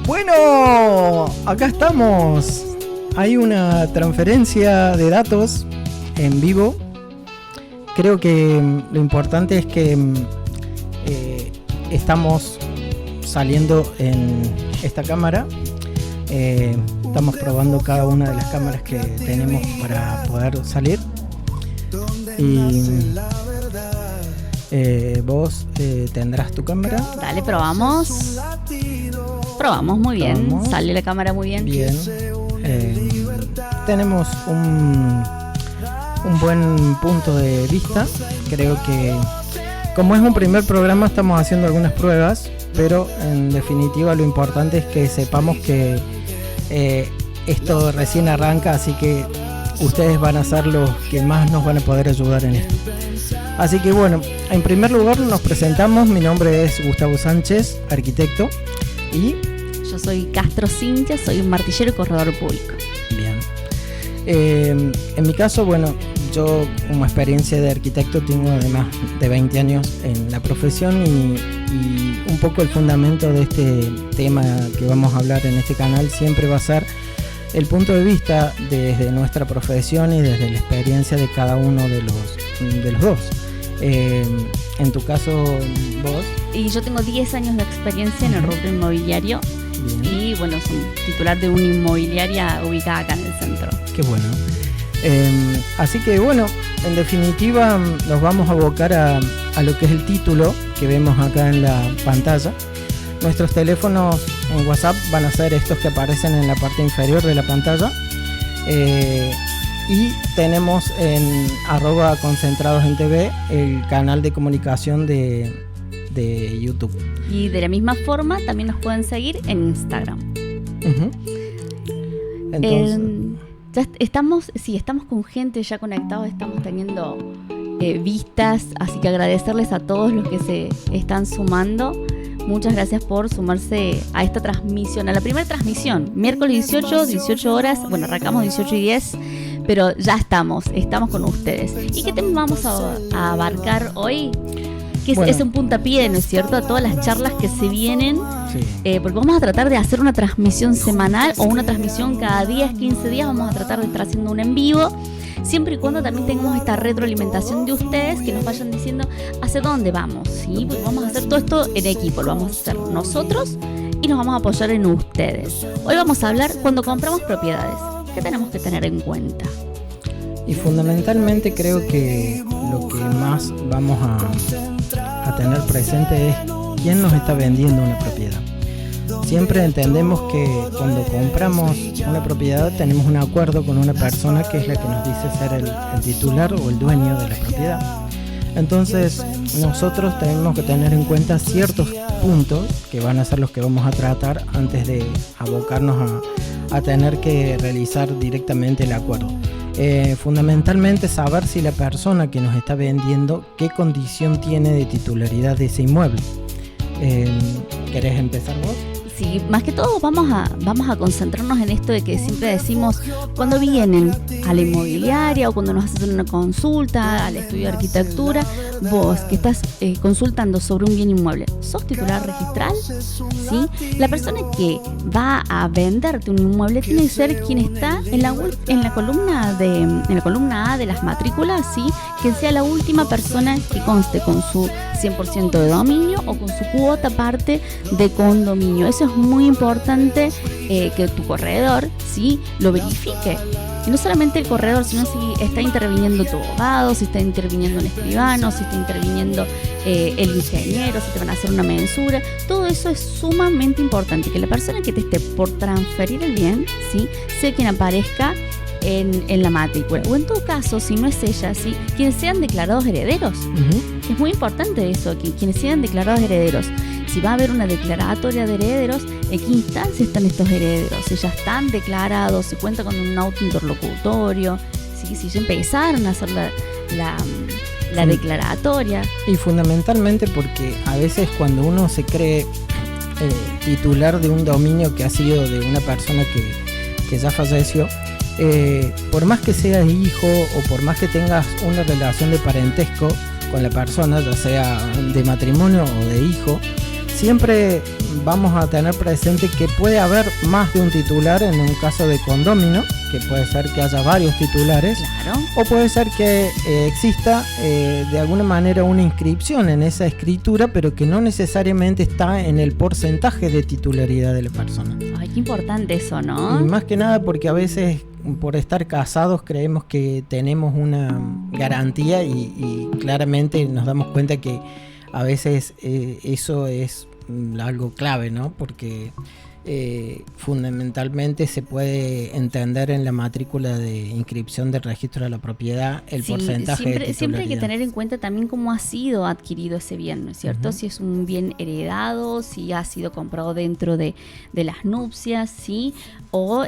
Bueno, acá estamos. Hay una transferencia de datos en vivo. Creo que lo importante es que estamos saliendo en esta cámara. Estamos probando cada una de las cámaras que tenemos para poder salir. Y vos tendrás tu cámara. Dale, probamos. Probamos, muy bien. Probamos. Sale la cámara muy bien. Bien. Tenemos un buen punto de vista. Creo que como es un primer programa estamos haciendo algunas pruebas, pero en definitiva lo importante es que sepamos que esto recién arranca, así que ustedes van a ser los que más nos van a poder ayudar en esto. Así que bueno, en primer lugar nos presentamos. Mi nombre es Gustavo Sánchez, arquitecto, y yo soy Castro Cintia, soy un martillero y corredor público. Bien. En mi caso, bueno, yo como experiencia de arquitecto tengo además de 20 años en la profesión y un poco el fundamento de este tema que vamos a hablar en este canal siempre va a ser el punto de vista desde nuestra profesión y desde la experiencia de cada uno de los dos. En tu caso, vos. Y yo tengo 10 años de experiencia en el rubro inmobiliario. Bien. Y bueno, soy titular de una inmobiliaria ubicada acá en el centro. Qué bueno. Así que bueno, en definitiva nos vamos a abocar a lo que es el título que vemos acá en la pantalla. Nuestros teléfonos en WhatsApp van a ser estos que aparecen en la parte inferior de la pantalla. Y tenemos en @concentrados_en_tv el canal de comunicación de YouTube. Y de la misma forma también nos pueden seguir en Instagram. Uh-huh. Entonces, ya estamos con gente ya conectados, estamos teniendo vistas, así que agradecerles a todos los que se están sumando. Muchas gracias por sumarse a esta transmisión, a la primera transmisión, miércoles 18 horas, bueno, arrancamos 18:10, pero ya estamos con ustedes. ¿Y qué tema vamos a abarcar hoy? Que es un puntapié, ¿no es cierto?, a todas las charlas que se vienen, sí. Porque vamos a tratar de hacer una transmisión semanal o una transmisión cada 10, 15 días, vamos a tratar de estar haciendo un en vivo, siempre y cuando también tengamos esta retroalimentación de ustedes, que nos vayan diciendo hacia dónde vamos, ¿sí? Porque vamos a hacer todo esto en equipo, lo vamos a hacer nosotros y nos vamos a apoyar en ustedes. Hoy vamos a hablar cuando compramos propiedades, ¿qué tenemos que tener en cuenta? Y fundamentalmente creo que lo que más vamos a tener presente es quién nos está vendiendo una propiedad. Siempre entendemos que cuando compramos una propiedad tenemos un acuerdo con una persona que es la que nos dice ser el titular o el dueño de la propiedad. Entonces nosotros tenemos que tener en cuenta ciertos puntos que van a ser los que vamos a tratar antes de abocarnos a tener que realizar directamente el acuerdo. Fundamentalmente saber si la persona que nos está vendiendo qué condición tiene de titularidad de ese inmueble. ¿Querés empezar vos? Sí, más que todo vamos a concentrarnos en esto de que siempre decimos cuando vienen a la inmobiliaria o cuando nos hacen una consulta al estudio de arquitectura, vos que estás consultando sobre un bien inmueble, ¿sos titular registral? ¿Sí? La persona que va a venderte un inmueble tiene que ser quien está en la columna A de las matrículas, ¿sí? Que sea la última persona que conste con su 100% de dominio o con su cuota parte de condominio. Eso es muy importante, que tu corredor, ¿sí?, lo verifique. Y no solamente el corredor, sino si está interviniendo tu abogado, si está interviniendo un escribano, si está interviniendo el ingeniero, si te van a hacer una mensura. Todo eso es sumamente importante, que la persona que te esté por transferir el bien, ¿sí?, sea quien aparezca en la matrícula, o en todo caso, si no es ella, ¿sí?, quienes sean declarados herederos. Uh-huh. Es muy importante eso, que quienes sean declarados herederos. Si va a haber una declaratoria de herederos, ¿en qué instancia están estos herederos? Si ya están declarados, si cuenta con un auto interlocutorio, si ya empezaron a hacer la declaratoria. Y fundamentalmente porque a veces cuando uno se cree titular de un dominio que ha sido de una persona que ya falleció, por más que seas hijo o por más que tengas una relación de parentesco con la persona, ya sea de matrimonio o de hijo, siempre vamos a tener presente que puede haber más de un titular en un caso de condómino, que puede ser que haya varios titulares, Claro. o puede ser que exista de alguna manera una inscripción en esa escritura, pero que no necesariamente está en el porcentaje de titularidad de la persona. Ay, qué importante eso, ¿no? Y más que nada porque a veces por estar casados creemos que tenemos una garantía y claramente nos damos cuenta que a veces eso es algo clave, ¿no? Porque fundamentalmente se puede entender en la matrícula de inscripción del registro de la propiedad el porcentaje de titularidad. Siempre hay que tener en cuenta también cómo ha sido adquirido ese bien, ¿no es cierto? Si es un bien heredado, si ha sido comprado dentro de las nupcias, ¿sí? O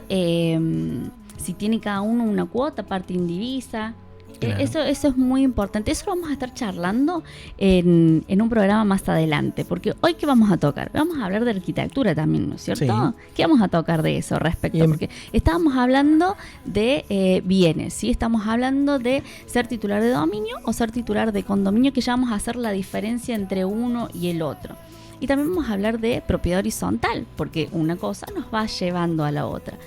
si tiene cada uno una cuota, parte indivisa. Claro. Eso es muy importante. Eso lo vamos a estar charlando en un programa más adelante, porque hoy ¿qué vamos a tocar? Vamos a hablar de arquitectura también, ¿no es cierto? Sí. ¿Qué vamos a tocar de eso respecto? Porque estábamos hablando de bienes, ¿sí? Estamos hablando de ser titular de dominio o ser titular de condominio, que ya vamos a hacer la diferencia entre uno y el otro. Y también vamos a hablar de propiedad horizontal, porque una cosa nos va llevando a la otra.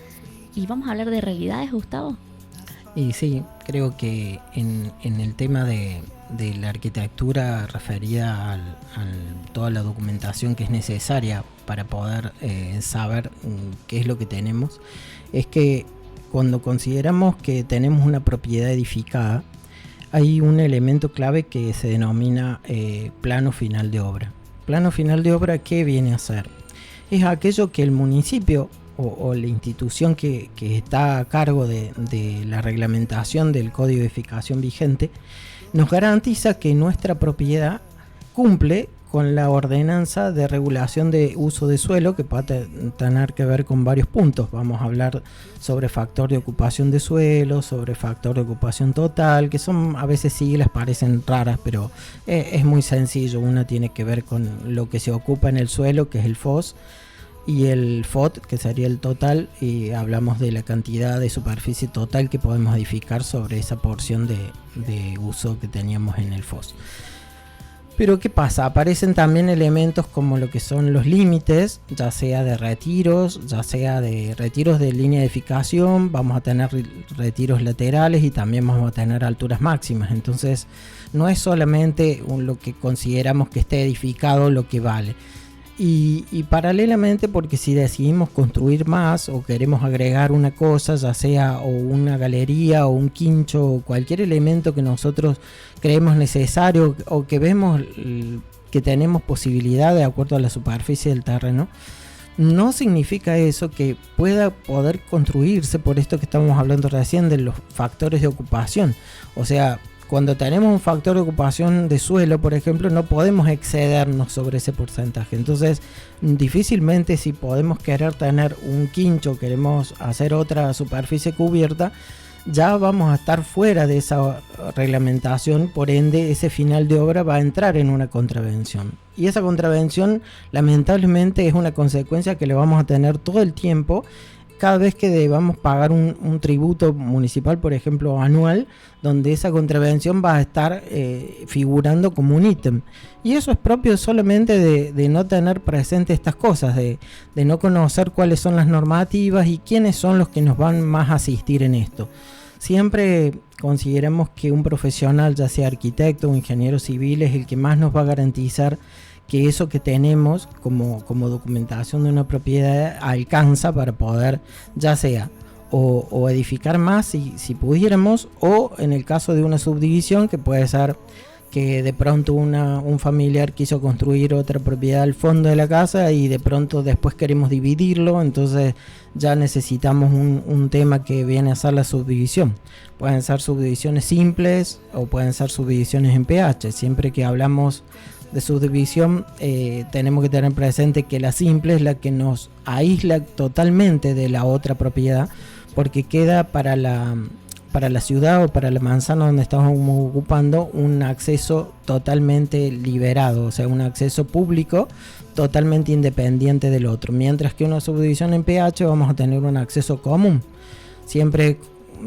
Y vamos a hablar de realidades, Gustavo. Y sí, creo que en el tema de la arquitectura referida a toda la documentación que es necesaria para poder saber qué es lo que tenemos, es que cuando consideramos que tenemos una propiedad edificada, hay un elemento clave que se denomina plano final de obra. Plano final de obra, ¿qué viene a ser? Es aquello que el municipio o la institución que está a cargo de la reglamentación del código de edificación vigente nos garantiza que nuestra propiedad cumple con la ordenanza de regulación de uso de suelo, que puede tener que ver con varios puntos. Vamos a hablar sobre factor de ocupación de suelo, sobre factor de ocupación total, que son a veces siglas parecen raras, pero es muy sencillo. Una tiene que ver con lo que se ocupa en el suelo, que es el FOS, y el FOT, que sería el total, y hablamos de la cantidad de superficie total que podemos edificar sobre esa porción de uso que teníamos en el FOS. Pero ¿qué pasa? Aparecen también elementos como lo que son los límites, ya sea de retiros, ya sea de retiros de línea de edificación, vamos a tener retiros laterales y también vamos a tener alturas máximas. Entonces no es solamente lo que consideramos que esté edificado lo que vale. Y paralelamente, porque si decidimos construir más o queremos agregar una cosa, ya sea o una galería o un quincho o cualquier elemento que nosotros creemos necesario o que vemos que tenemos posibilidad de acuerdo a la superficie del terreno, no significa eso que pueda poder construirse por esto que estamos hablando recién de los factores de ocupación. O sea, cuando tenemos un factor de ocupación de suelo, por ejemplo, no podemos excedernos sobre ese porcentaje. Entonces, difícilmente si podemos querer tener un quincho, queremos hacer otra superficie cubierta, ya vamos a estar fuera de esa reglamentación, por ende ese final de obra va a entrar en una contravención. Y esa contravención lamentablemente es una consecuencia que le vamos a tener todo el tiempo cada vez que debamos pagar un tributo municipal, por ejemplo, anual, donde esa contravención va a estar figurando como un ítem. Y eso es propio solamente de no tener presente estas cosas, de no conocer cuáles son las normativas y quiénes son los que nos van más a asistir en esto. Siempre consideramos que un profesional, ya sea arquitecto o ingeniero civil, es el que más nos va a garantizar que eso que tenemos como documentación de una propiedad alcanza para poder, ya sea o edificar más si pudiéramos, o en el caso de una subdivisión, que puede ser que de pronto un familiar quiso construir otra propiedad al fondo de la casa y de pronto después queremos dividirlo, entonces ya necesitamos un tema que viene a ser la subdivisión. Pueden ser subdivisiones simples o pueden ser subdivisiones en pH. Siempre que hablamos de subdivisión tenemos que tener presente que la simple es la que nos aísla totalmente de la otra propiedad, porque queda para la ciudad o para la manzana donde estamos ocupando un acceso totalmente liberado, o sea, un acceso público totalmente independiente del otro, mientras que una subdivisión en pH vamos a tener un acceso común. Siempre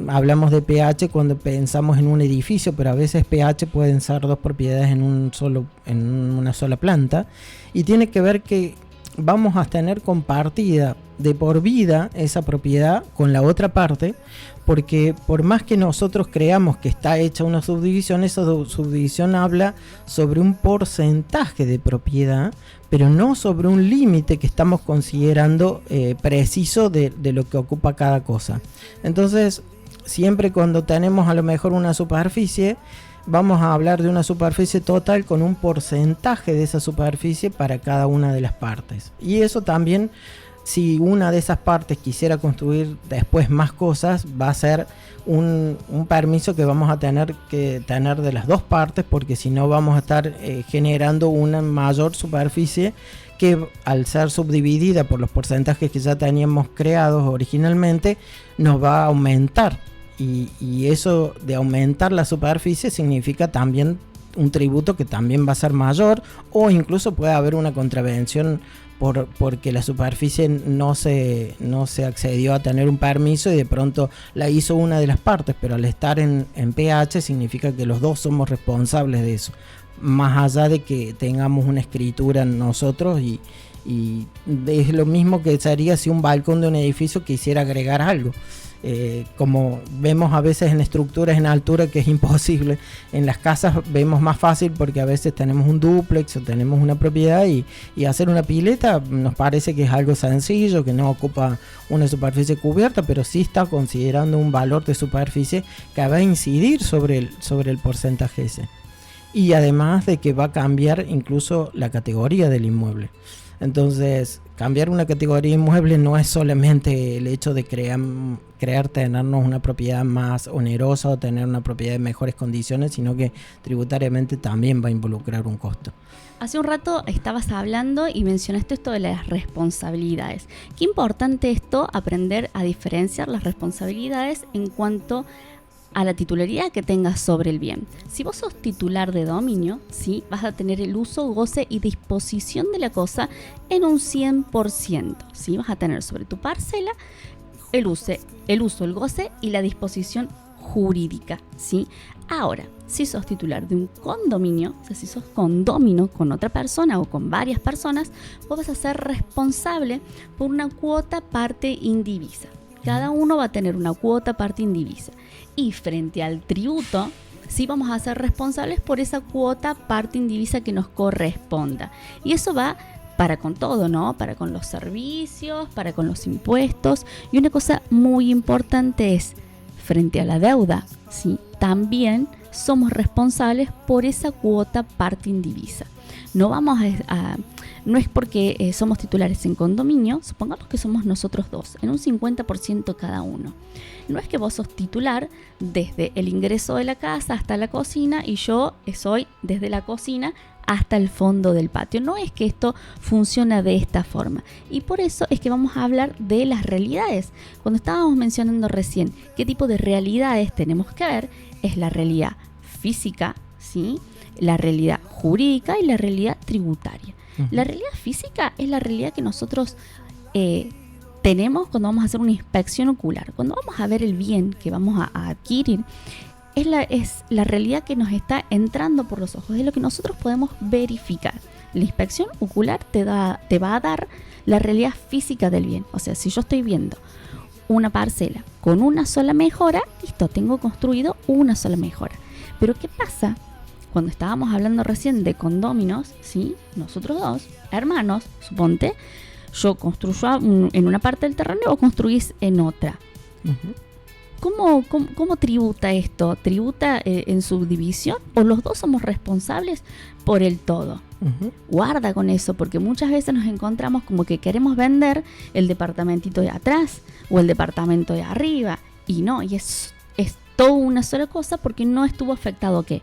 hablamos de PH cuando pensamos en un edificio, pero a veces PH pueden ser 2 propiedades en una sola planta, y tiene que ver que vamos a tener compartida de por vida esa propiedad con la otra parte, porque por más que nosotros creamos que está hecha una subdivisión, esa subdivisión habla sobre un porcentaje de propiedad, pero no sobre un límite que estamos considerando preciso de lo que ocupa cada cosa. Entonces, siempre cuando tenemos a lo mejor una superficie, vamos a hablar de una superficie total con un porcentaje de esa superficie para cada una de las partes. Y eso también, si una de esas partes quisiera construir después más cosas, va a ser un permiso que vamos a tener que tener de las dos partes, porque si no vamos a estar generando una mayor superficie que, al ser subdividida por los porcentajes que ya teníamos creados originalmente, nos va a aumentar. Y eso de aumentar la superficie significa también un tributo que también va a ser mayor, o incluso puede haber una contravención porque la superficie no se accedió a tener un permiso y de pronto la hizo una de las partes, pero al estar en PH significa que los dos somos responsables de eso, más allá de que tengamos una escritura nosotros, y es lo mismo que sería si un balcón de un edificio quisiera agregar algo. Como vemos a veces en estructuras en altura que es imposible, en las casas vemos más fácil porque a veces tenemos un dúplex o tenemos una propiedad, y hacer una pileta nos parece que es algo sencillo, que no ocupa una superficie cubierta, pero sí está considerando un valor de superficie que va a incidir sobre el porcentaje ese, y además de que va a cambiar incluso la categoría del inmueble. Entonces, cambiar una categoría inmueble no es solamente el hecho de tenernos una propiedad más onerosa o tener una propiedad de mejores condiciones, sino que tributariamente también va a involucrar un costo. Hace un rato estabas hablando y mencionaste esto de las responsabilidades. Qué importante esto, aprender a diferenciar las responsabilidades en cuanto a la titularidad que tengas sobre el bien. Si vos sos titular de dominio, ¿sí?, vas a tener el uso, goce y disposición de la cosa en un 100%. ¿Sí? Vas a tener sobre tu parcela el uso, el goce y la disposición jurídica. ¿Sí? Ahora, si sos titular de un condominio, o sea, si sos condómino con otra persona o con varias personas, vos vas a ser responsable por una cuota parte indivisa. Cada uno va a tener una cuota parte indivisa. Y frente al tributo, sí vamos a ser responsables por esa cuota parte indivisa que nos corresponda. Y eso va para con todo, ¿no? Para con los servicios, para con los impuestos. Y una cosa muy importante es, frente a la deuda, ¿sí?, también somos responsables por esa cuota parte indivisa. No vamos no es porque somos titulares en condominio, supongamos que somos nosotros dos, en un 50% cada uno. No es que vos sos titular desde el ingreso de la casa hasta la cocina y yo soy desde la cocina hasta el fondo del patio. No es que esto funciona de esta forma. Y por eso es que vamos a hablar de las realidades. Cuando estábamos mencionando recién qué tipo de realidades tenemos que ver, es la realidad física, ¿sí?, la realidad jurídica y la realidad tributaria. La realidad física es la realidad que nosotros tenemos cuando vamos a hacer una inspección ocular. Cuando vamos a ver el bien que vamos a adquirir, es la realidad que nos está entrando por los ojos, es lo que nosotros podemos verificar. La inspección ocular te va a dar la realidad física del bien. O sea, si yo estoy viendo una parcela con una sola mejora, listo, tengo construido una sola mejora. Pero ¿qué pasa? Cuando estábamos hablando recién de condóminos, ¿sí?, nosotros dos, hermanos, suponte, yo construyo en una parte del terreno o construís en otra. Uh-huh. ¿Cómo tributa esto? ¿Tributa en subdivisión o los dos somos responsables por el todo? Uh-huh. Guarda con eso, porque muchas veces nos encontramos como que queremos vender el departamentito de atrás o el departamento de arriba, y no, y es todo una sola cosa porque no estuvo afectado ¿qué?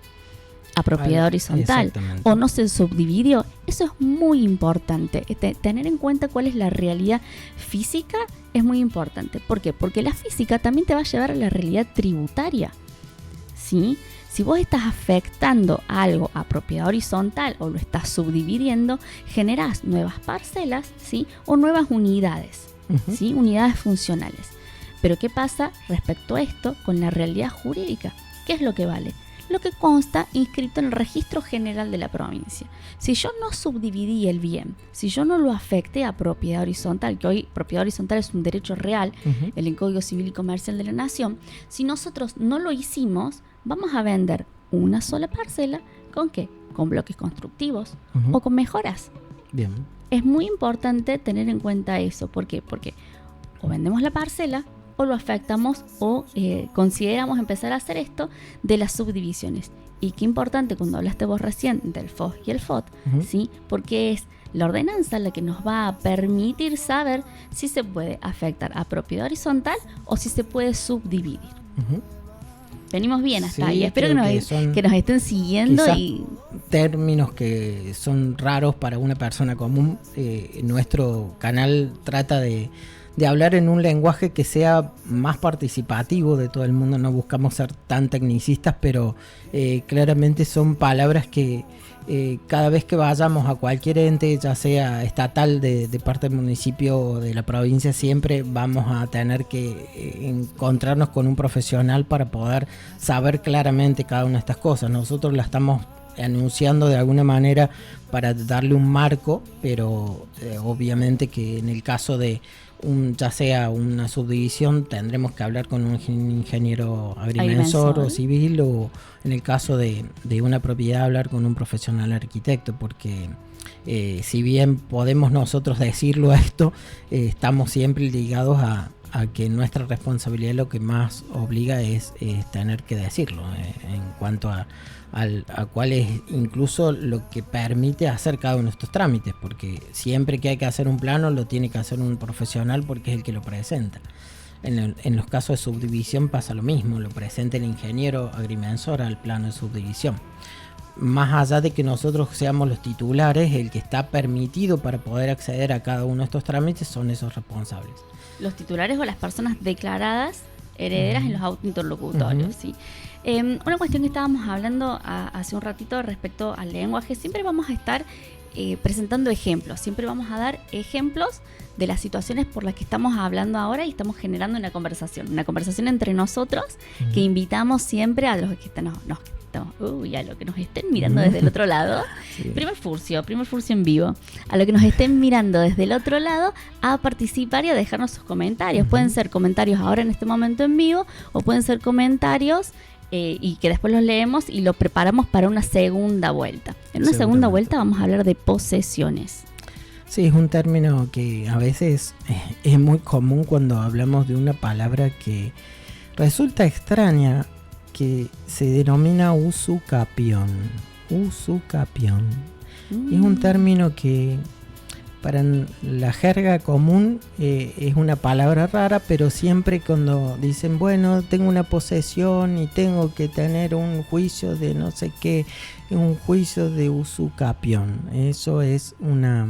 A propiedad horizontal o no se subdividió. Eso es muy importante. Tener en cuenta cuál es la realidad física es muy importante. ¿Por qué? Porque la física también te va a llevar a la realidad tributaria, ¿sí? Si vos estás afectando algo a propiedad horizontal o lo estás subdividiendo, generás nuevas parcelas, ¿sí?, o nuevas unidades, uh-huh, ¿sí?, unidades funcionales. Pero ¿qué pasa respecto a esto con la realidad jurídica? ¿Qué es lo que vale? Lo que consta inscrito en el registro general de la provincia. Si yo no subdividí el bien, si yo no lo afecté a propiedad horizontal, que hoy propiedad horizontal es un derecho real, en el Código Civil y Comercial de la Nación, si nosotros no lo hicimos, vamos a vender una sola parcela, ¿con qué? Con bloques constructivos o con mejoras. Bien. Es muy importante tener en cuenta eso. ¿Por qué? Porque o vendemos la parcela o lo afectamos o consideramos empezar a hacer esto de las subdivisiones. Y qué importante cuando hablaste vos recién del FOS y el FOT, ¿sí? Porque es la ordenanza la que nos va a permitir saber si se puede afectar a propiedad horizontal o si se puede subdividir. Venimos bien hasta ahí. Espero que nos estén siguiendo. Y términos que son raros para una persona común. Nuestro canal trata de hablar en un lenguaje que sea más participativo de todo el mundo. No buscamos ser tan tecnicistas, pero claramente son palabras que cada vez que vayamos a cualquier ente, ya sea estatal, de parte del municipio o de la provincia, siempre vamos a tener que encontrarnos con un profesional para poder saber claramente cada una de estas cosas. Nosotros la estamos anunciando de alguna manera para darle un marco, pero obviamente que en el caso de ya sea una subdivisión, tendremos que hablar con un ingeniero agrimensor o civil, o en el caso de una propiedad, hablar con un profesional arquitecto, porque si bien podemos nosotros decirlo a esto, estamos siempre ligados a que nuestra responsabilidad lo que más obliga es tener que decirlo, en cuanto a cuál es incluso lo que permite hacer cada uno de estos trámites, porque siempre que hay que hacer un plano lo tiene que hacer un profesional porque es el que lo presenta. En los casos de subdivisión pasa lo mismo, lo presenta el ingeniero agrimensor al plano de subdivisión. Más allá de que nosotros seamos los titulares, el que está permitido para poder acceder a cada uno de estos trámites son esos responsables. Los titulares o las personas declaradas herederas en los autos interlocutorios, ¿sí? Una cuestión que estábamos hablando hace un ratito respecto al lenguaje, siempre vamos a estar presentando ejemplos, siempre vamos a dar ejemplos de las situaciones por las que estamos hablando ahora y estamos generando una conversación entre nosotros, que invitamos siempre a los que están, a los que nos estén mirando desde el otro lado. Sí. Primer furcio en vivo. A los que nos estén mirando desde el otro lado, a participar y a dejarnos sus comentarios. Pueden ser comentarios ahora en este momento en vivo, o pueden ser comentarios y que después los leemos y lo preparamos para una segunda vuelta. En una segunda vuelta vamos a hablar de posesiones. Sí, es un término que a veces es muy común cuando hablamos de una palabra que resulta extraña, que se denomina usucapión. Usucapión. Es un término que para la jerga común es una palabra rara, pero siempre cuando dicen, bueno, tengo una posesión y tengo que tener un juicio de no sé qué, un juicio de usucapión. Eso es una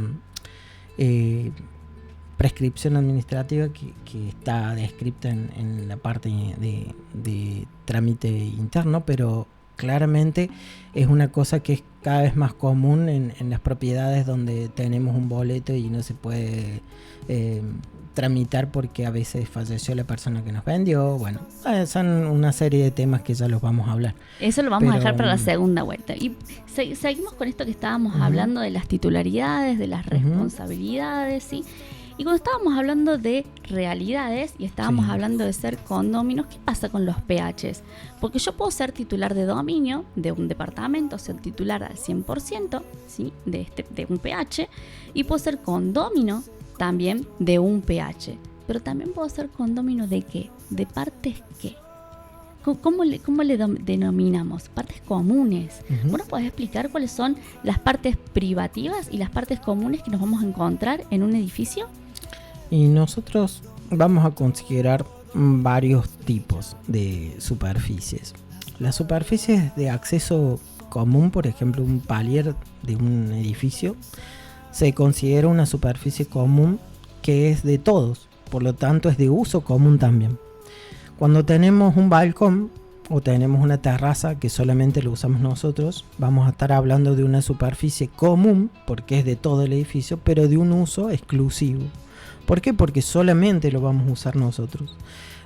prescripción administrativa que está descrita en la parte de trámite interno, pero claramente es una cosa que es cada vez más común en las propiedades donde tenemos un boleto y no se puede tramitar porque a veces falleció la persona que nos vendió. Bueno, son una serie de temas que ya los vamos a hablar. Eso lo vamos a dejar para la segunda vuelta. Y seguimos con esto que estábamos hablando de las titularidades, de las responsabilidades, ¿sí? Y cuando estábamos hablando de realidades y estábamos hablando de ser condóminos, ¿qué pasa con los PHs? Porque yo puedo ser titular de dominio de un departamento, ser titular al 100%, ¿sí? de un PH, y puedo ser condómino también de un PH. Pero también puedo ser condómino ¿de qué? ¿De partes qué? ¿Cómo le denominamos? Partes comunes. ¿Vos nos podés explicar cuáles son las partes privativas y las partes comunes que nos vamos a encontrar en un edificio? Y nosotros vamos a considerar varios tipos de superficies. Las superficies de acceso común, por ejemplo, un palier de un edificio, se considera una superficie común que es de todos, por lo tanto es de uso común también. Cuando tenemos un balcón o tenemos una terraza que solamente lo usamos nosotros, vamos a estar hablando de una superficie común porque es de todo el edificio, pero de un uso exclusivo. ¿Por qué? Porque solamente lo vamos a usar nosotros.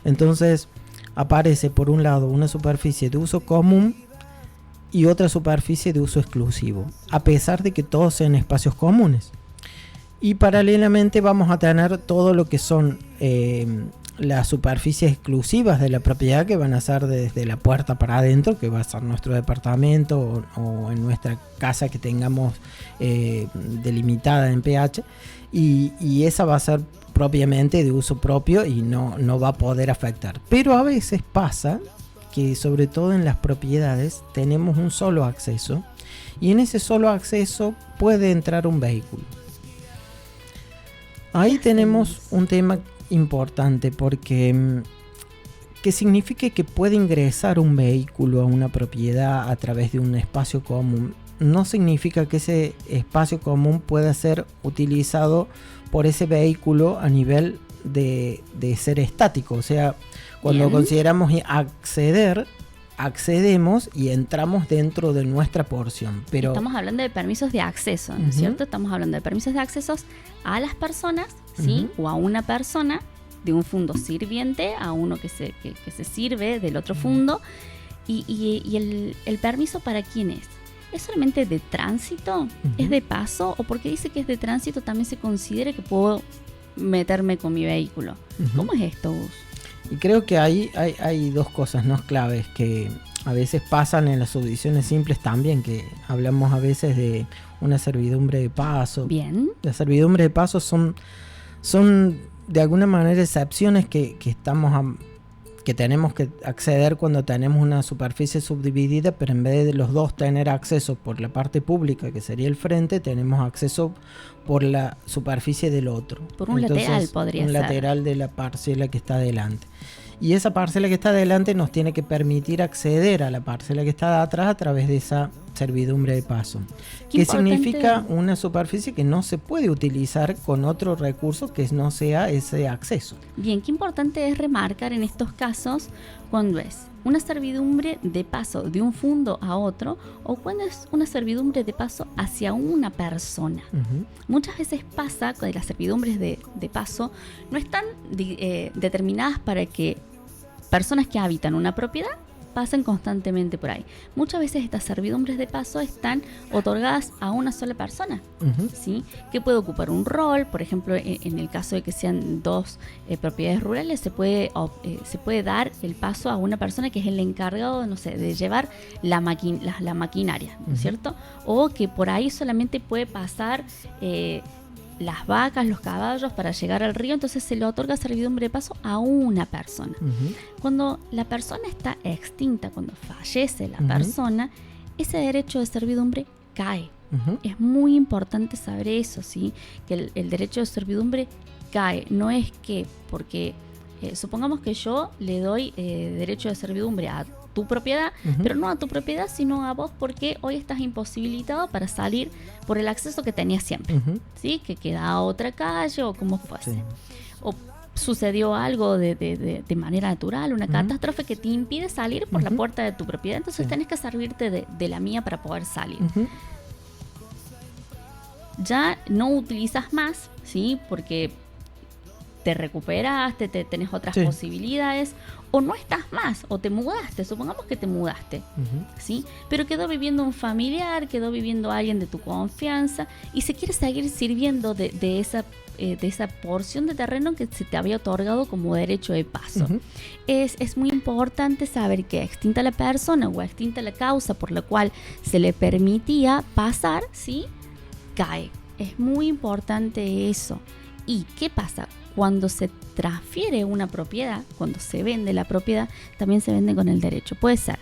Entonces aparece por un lado una superficie de uso común y otra superficie de uso exclusivo, a pesar de que todos sean espacios comunes. Y paralelamente vamos a tener todo lo que son las superficies exclusivas de la propiedad, que van a ser desde la puerta para adentro, que va a ser nuestro departamento o en nuestra casa que tengamos delimitada en PH, y esa va a ser propiamente de uso propio y no va a poder afectar. Pero a veces pasa que, sobre todo en las propiedades, tenemos un solo acceso, y en ese solo acceso puede entrar un vehículo. Ahí tenemos un tema importante, porque que significa que puede ingresar un vehículo a una propiedad a través de un espacio común, no significa que ese espacio común pueda ser utilizado por ese vehículo a nivel de ser estático. O sea, cuando consideramos accedemos y entramos dentro de nuestra porción. Pero estamos hablando de permisos de acceso, ¿no es cierto? Estamos hablando de permisos de accesos a las personas, ¿sí? O a una persona, de un fundo sirviente a uno que se sirve del otro fundo. Y el permiso, ¿para quién es? ¿Es solamente de tránsito? ¿Es de paso? ¿O porque dice que es de tránsito también se considera que puedo meterme con mi vehículo? ¿Cómo es esto, Gus? Y creo que ahí hay dos cosas, ¿no?, claves que a veces pasan en las subdivisiones simples también, que hablamos a veces de una servidumbre de paso. Bien. Las servidumbres de paso son de alguna manera excepciones que tenemos que acceder cuando tenemos una superficie subdividida, pero en vez de los dos tener acceso por la parte pública, que sería el frente, tenemos acceso por la superficie del otro. Por un lateral podría ser. Un lateral de la parcela que está adelante. Y esa parcela que está adelante nos tiene que permitir acceder a la parcela que está atrás a través de esa servidumbre de paso. Que significa una superficie que no se puede utilizar con otro recurso que no sea ese acceso. Bien, qué importante es remarcar en estos casos cuando es una servidumbre de paso de un fundo a otro, o cuando es una servidumbre de paso hacia una persona. Muchas veces pasa que las servidumbres de paso no están determinadas para que personas que habitan una propiedad pasen constantemente por ahí. Muchas veces estas servidumbres de paso están otorgadas a una sola persona, ¿sí? Que puede ocupar un rol. Por ejemplo, en el caso de que sean dos propiedades rurales, se puede dar el paso a una persona que es el encargado, no sé, de llevar la maquinaria, ¿no es cierto? O que por ahí solamente puede pasar las vacas, los caballos para llegar al río, entonces se le otorga servidumbre de paso a una persona. Cuando la persona está extinta, cuando fallece la persona, ese derecho de servidumbre cae. Es muy importante saber eso, ¿sí? Que el derecho de servidumbre cae. No es que porque supongamos que yo le doy derecho de servidumbre a tu propiedad, pero no a tu propiedad, sino a vos, porque hoy estás imposibilitado para salir por el acceso que tenías siempre, ¿sí? Que queda a otra calle o como fuese. Sí. O sucedió algo de manera natural, una catástrofe que te impide salir por la puerta de tu propiedad, entonces tenés que servirte de la mía para poder salir. Ya no utilizas más, ¿sí? Porque te recuperaste, tenés otras posibilidades, o no estás más, o te mudaste, supongamos que te mudaste, ¿sí? Pero quedó viviendo un familiar, quedó viviendo alguien de tu confianza, y se quiere seguir sirviendo de esa porción de terreno que se te había otorgado como derecho de paso. Es muy importante saber que extinta la persona o extinta la causa por la cual se le permitía pasar, ¿sí? Cae. Es muy importante eso. ¿Y qué pasa? Cuando se transfiere una propiedad, cuando se vende la propiedad, también se vende con el derecho. Puede ser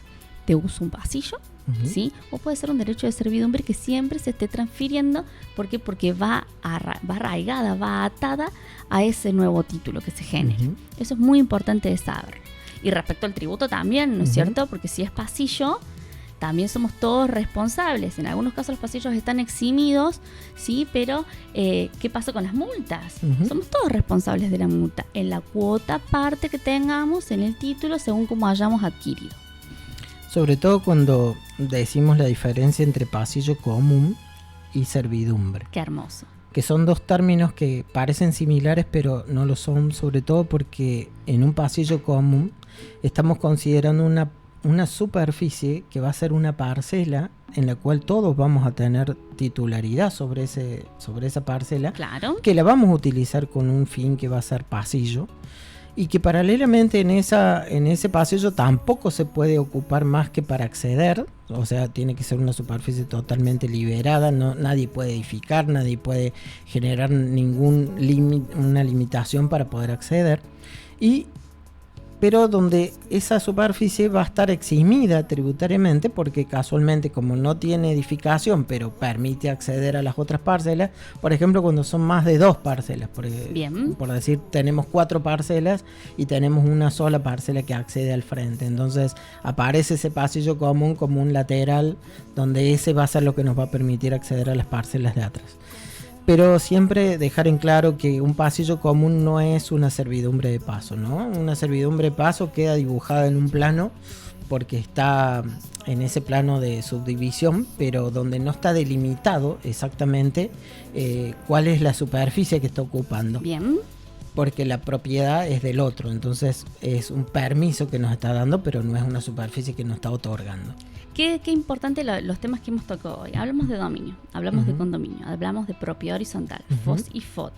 de uso un pasillo, ¿sí? O puede ser un derecho de servidumbre que siempre se esté transfiriendo. ¿Por qué? Porque va arraigada, va atada a ese nuevo título que se genera. Eso es muy importante de saber. Y respecto al tributo también, ¿no es cierto? Porque si es pasillo, también somos todos responsables. En algunos casos los pasillos están eximidos, sí, pero ¿qué pasa con las multas? Somos todos responsables de la multa en la cuota parte que tengamos en el título según como hayamos adquirido. Sobre todo cuando decimos la diferencia entre pasillo común y servidumbre. Qué hermoso. que son dos términos que parecen similares pero no lo son, sobre todo porque en un pasillo común estamos considerando una superficie que va a ser una parcela en la cual todos vamos a tener titularidad sobre esa parcela, claro, que la vamos a utilizar con un fin que va a ser pasillo, y que paralelamente en ese pasillo tampoco se puede ocupar más que para acceder, o sea, tiene que ser una superficie totalmente liberada, nadie puede edificar, nadie puede generar una limitación para poder acceder, pero donde esa superficie va a estar eximida tributariamente porque casualmente, como no tiene edificación pero permite acceder a las otras parcelas, por ejemplo cuando son más de 2 parcelas, por decir, tenemos 4 parcelas y tenemos una sola parcela que accede al frente, entonces aparece ese pasillo común como un lateral donde ese va a ser lo que nos va a permitir acceder a las parcelas de atrás. Pero siempre dejar en claro que un pasillo común no es una servidumbre de paso, ¿no? Una servidumbre de paso queda dibujada en un plano porque está en ese plano de subdivisión, pero donde no está delimitado exactamente cuál es la superficie que está ocupando. Bien. Porque la propiedad es del otro, entonces es un permiso que nos está dando, pero no es una superficie que nos está otorgando. Qué importante los temas que hemos tocado hoy. Hablamos de dominio, hablamos de condominio, hablamos de propiedad horizontal, FOS y FOT,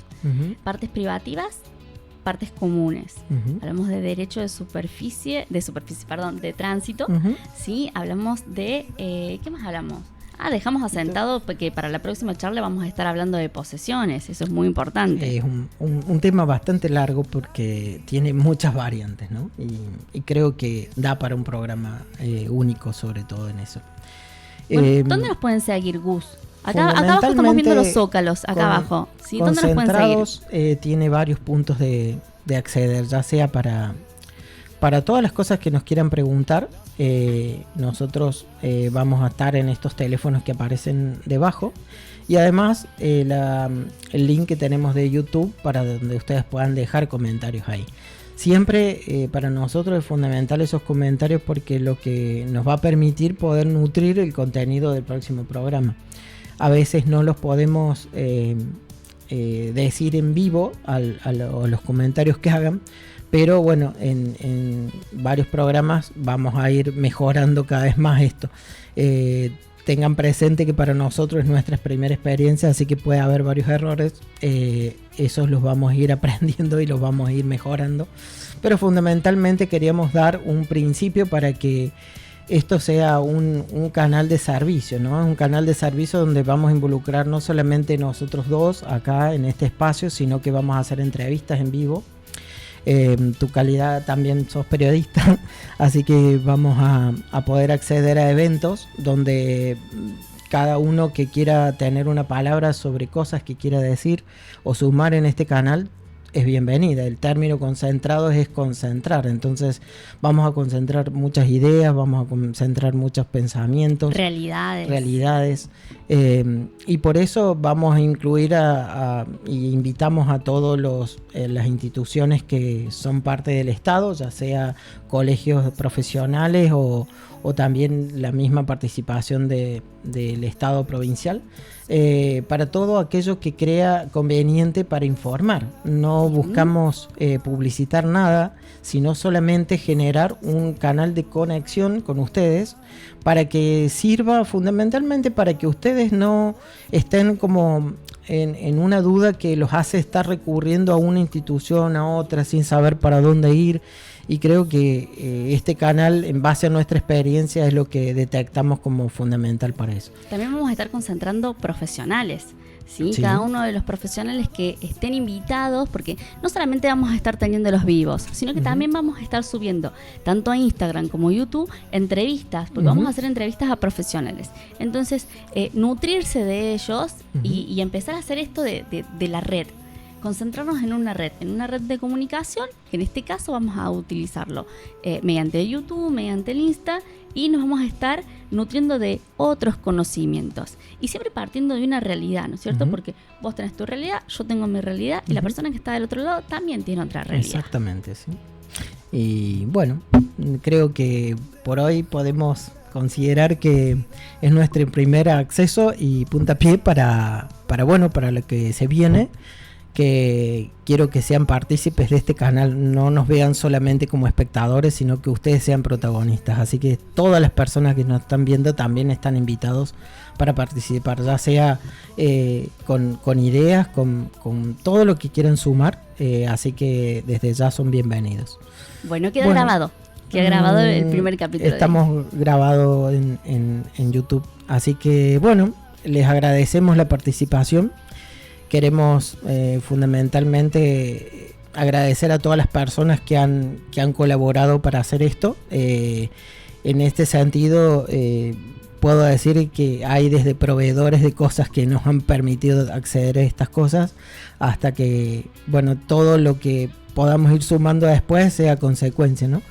partes privativas, partes comunes. Hablamos de derecho de de tránsito, ¿sí? Hablamos de, ¿qué más hablamos? Dejamos asentado porque para la próxima charla vamos a estar hablando de posesiones, eso es muy importante. Es un tema bastante largo porque tiene muchas variantes, ¿no? Y creo que da para un programa único, sobre todo en eso. Bueno, ¿dónde nos pueden seguir, Gus? Acá abajo estamos viendo los zócalos, acá abajo. ¿Sí? ¿Dónde nos pueden seguir? Tiene varios puntos de acceder, ya sea para todas las cosas que nos quieran preguntar. Nosotros vamos a estar en estos teléfonos que aparecen debajo, y además el link que tenemos de YouTube para donde ustedes puedan dejar comentarios ahí. Siempre para nosotros es fundamental esos comentarios porque lo que nos va a permitir poder nutrir el contenido del próximo programa. A veces no los podemos decir en vivo a los comentarios que hagan, pero bueno, en varios programas vamos a ir mejorando cada vez más esto. Tengan presente que para nosotros es nuestra primera experiencia, así que puede haber varios errores. Esos los vamos a ir aprendiendo y los vamos a ir mejorando. Pero fundamentalmente queríamos dar un principio para que esto sea un canal de servicio, ¿no? Un canal de servicio donde vamos a involucrar no solamente nosotros dos acá en este espacio, sino que vamos a hacer entrevistas en vivo. Tu calidad también sos periodista, así que vamos a poder acceder a eventos donde cada uno que quiera tener una palabra sobre cosas que quiera decir o sumar en este canal es bienvenida. El término concentrado es concentrar, entonces vamos a concentrar muchas ideas, vamos a concentrar muchos pensamientos, realidades, y por eso vamos a incluir y invitamos a todos las instituciones que son parte del Estado, ya sea colegios profesionales o también la misma participación del Estado provincial, para todo aquello que crea conveniente para informar. No buscamos publicitar nada, sino solamente generar un canal de conexión con ustedes para que sirva fundamentalmente para que ustedes no estén como en una duda que los hace estar recurriendo a una institución, a otra, sin saber para dónde ir. Y creo que este canal, en base a nuestra experiencia, es lo que detectamos como fundamental para eso. También vamos a estar concentrando profesionales, ¿sí? Cada uno de los profesionales que estén invitados, porque no solamente vamos a estar teniéndolos vivos, sino que también vamos a estar subiendo, tanto a Instagram como a YouTube, entrevistas, porque vamos a hacer entrevistas a profesionales. Entonces, nutrirse de ellos y empezar a hacer esto de la red. Concentrarnos en una red de comunicación, que en este caso vamos a utilizarlo mediante YouTube, mediante el Insta, y nos vamos a estar nutriendo de otros conocimientos. Y siempre partiendo de una realidad, ¿no es cierto? Porque vos tenés tu realidad, yo tengo mi realidad, y la persona que está del otro lado también tiene otra realidad. Exactamente, sí. Y bueno, creo que por hoy podemos considerar que es nuestro primer acceso y puntapié para para lo que se viene, que quiero que sean partícipes de este canal, no nos vean solamente como espectadores, sino que ustedes sean protagonistas. Así que todas las personas que nos están viendo también están invitados para participar, ya sea con ideas, con todo lo que quieran sumar, así que desde ya son bienvenidos. Bueno, queda grabado el primer capítulo. Estamos grabados en YouTube, así que bueno, les agradecemos la participación. Queremos fundamentalmente agradecer a todas las personas que han colaborado para hacer esto. En este sentido, puedo decir que hay desde proveedores de cosas que nos han permitido acceder a estas cosas, hasta que, bueno, todo lo que podamos ir sumando después sea consecuencia, ¿no?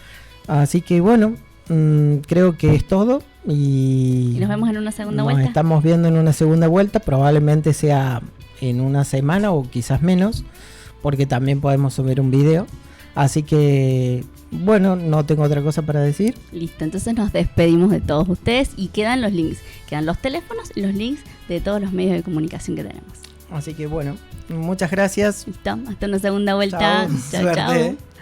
Así que bueno, creo que es todo. Y nos vemos en una segunda vuelta. Nos estamos viendo en una segunda vuelta, probablemente sea en una semana o quizás menos, porque también podemos subir un video. Así que bueno, no tengo otra cosa para decir. Listo, entonces nos despedimos de todos ustedes y quedan los links, quedan los teléfonos y los links de todos los medios de comunicación que tenemos. Así que bueno, muchas gracias. Listo, hasta una segunda vuelta. Chao, suerte. Chao.